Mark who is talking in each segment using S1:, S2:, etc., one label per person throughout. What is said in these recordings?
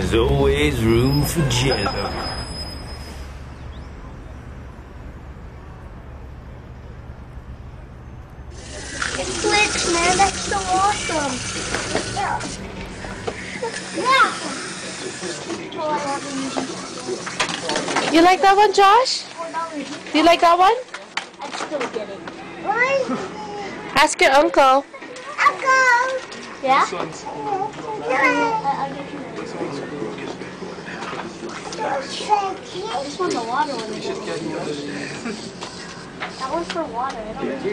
S1: There's always room for Jello.
S2: It clicks, man. That's so awesome.
S3: You like that one, Josh? Do you like that one?
S2: I'm still getting it.
S3: Ask your uncle.
S2: Uncle! Yeah?
S4: This one's
S2: I'll give you I just want the water one. That one's for water. I don't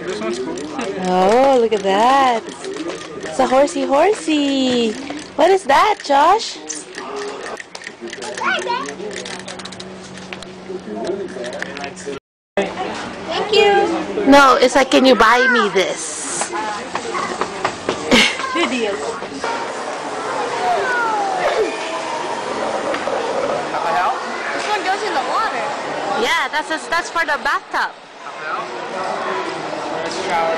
S4: This one's cool.
S3: Oh, look at that. It's a horsey. What is that, Josh?
S2: Thank you.
S3: No, it's like, can you buy me this?
S2: Video. This one goes in the water.
S3: Yeah, that's for the bathtub.
S4: Let's shower.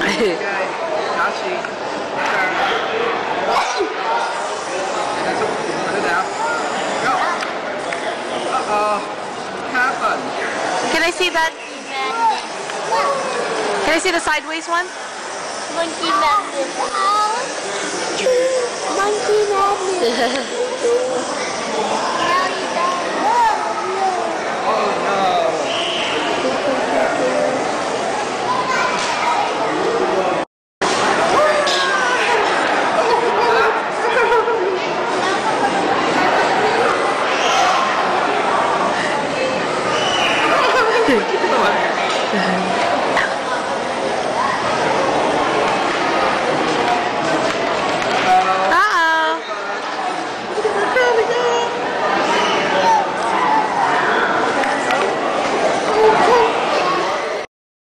S4: Okay. Nachi. Put it down. Go. Uh-oh. What happened?
S3: Can I see that? Can I see the sideways one?
S2: Monkey madness. Monkey madness.
S4: Oh no.